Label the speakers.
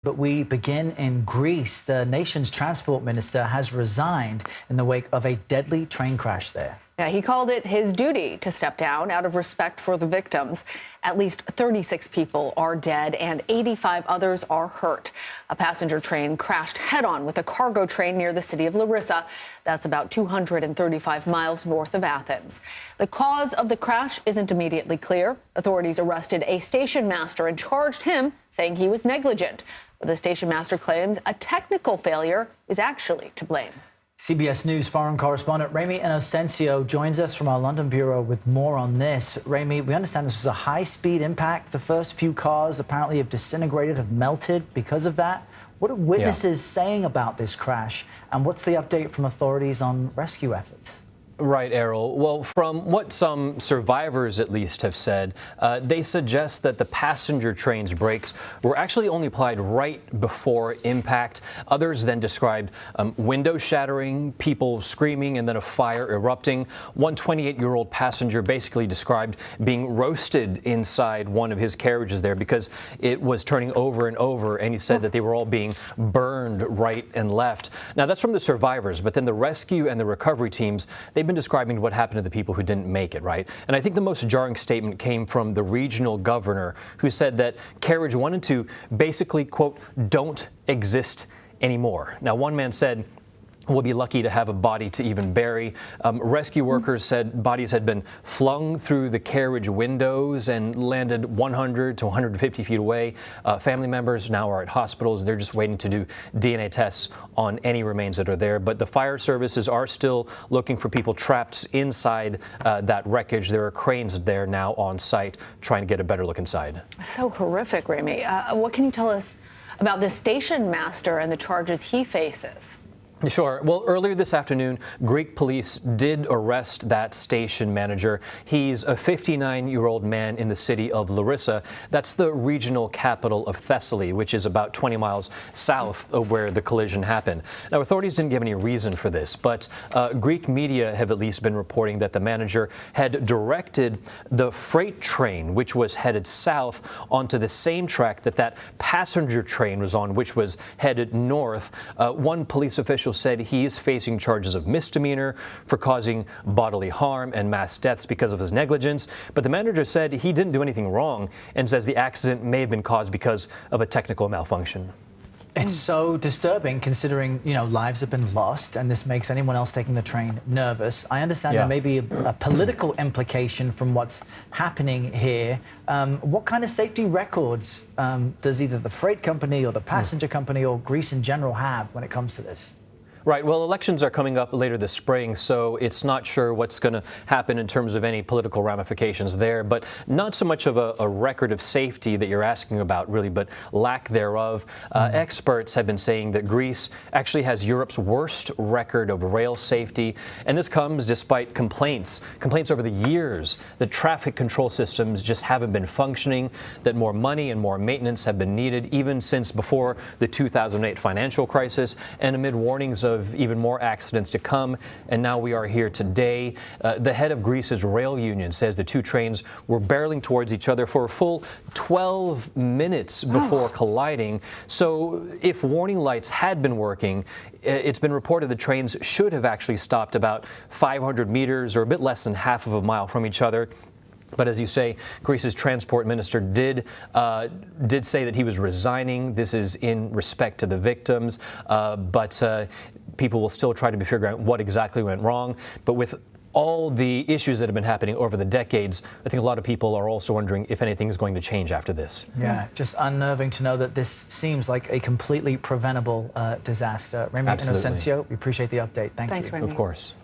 Speaker 1: But we begin in Greece. The nation's transport minister has resigned in the wake of a deadly train crash there.
Speaker 2: Yeah, he called it his duty to step down out of respect for the victims. At least 36 people are dead and 85 others are hurt. A passenger train crashed head-on with a cargo train near the city of Larissa. That's about 235 miles north of Athens. The cause of the crash isn't immediately clear. Authorities arrested a station master and charged him, saying he was negligent. But the station master claims a technical failure is actually to blame.
Speaker 1: CBS News foreign correspondent Ramy Inocencio joins us from our London bureau with more on this. Ramy, we understand this was a high-speed impact. The first few cars apparently have disintegrated, have melted because of that. What are witnesses saying about this crash? And what's the update from authorities on rescue efforts?
Speaker 3: Right, Errol. Well, from what some survivors at least have said, they suggest that the passenger train's brakes were actually only applied right before impact. Others then described windows shattering, people screaming, and then a fire erupting. One 28-year-old passenger basically described being roasted inside one of his carriages there because it was turning over and over, and he said that they were all being burned right and left. Now, that's from the survivors, but then the rescue and the recovery teams, they've been describing what happened to the people who didn't make it, right? And I think the most jarring statement came from the regional governor, who said that carriage 1 and 2 basically, quote, don't exist anymore. Now, one man said, we'll be lucky to have a body to even bury. Rescue workers said bodies had been flung through the carriage windows and landed 100 to 150 feet away. Family members now are at hospitals. They're just waiting to do DNA tests on any remains that are there. But the fire services are still looking for people trapped inside that wreckage. There are cranes there now on site trying to get a better look inside.
Speaker 2: So horrific, Ramy. What can you tell us about the station master and the charges he faces?
Speaker 3: Sure. Well, earlier this afternoon, Greek police did arrest that station manager. He's a 59-year-old man in the city of Larissa. That's the regional capital of Thessaly, which is about 20 miles south of where the collision happened. Now, authorities didn't give any reason for this, but Greek media have at least been reporting that the manager had directed the freight train, which was headed south, onto the same track that passenger train was on, which was headed north. One police official said he is facing charges of misdemeanor for causing bodily harm and mass deaths because of his negligence. But the manager said he didn't do anything wrong and says the accident may have been caused because of a technical malfunction.
Speaker 1: It's so disturbing considering, lives have been lost, and this makes anyone else taking the train nervous. I understand there may be a political implication from what's happening here. What kind of safety records does either the freight company or the passenger company or Greece in general have when it comes to this?
Speaker 3: Right. Well, elections are coming up later this spring, so it's not sure what's going to happen in terms of any political ramifications there, but not so much of a record of safety that you're asking about, really, but lack thereof. Experts have been saying that Greece actually has Europe's worst record of rail safety, and this comes despite complaints over the years that traffic control systems just haven't been functioning, that more money and more maintenance have been needed, even since before the 2008 financial crisis, and amid warnings of even more accidents to come. And now we are here today. The head of Greece's rail union says the two trains were barreling towards each other for a full 12 minutes before colliding. So if warning lights had been working, it's been reported the trains should have actually stopped about 500 meters or a bit less than half of a mile from each other. But as you say, Greece's transport minister did say that he was resigning. This is in respect to the victims, but people will still try to figure out what exactly went wrong. But with all the issues that have been happening over the decades, I think a lot of people are also wondering if anything is going to change after this.
Speaker 1: Yeah, just unnerving to know that this seems like a completely preventable disaster. Ramy Inocencio, we appreciate the update. Thanks,
Speaker 2: Ramy.
Speaker 3: Of course.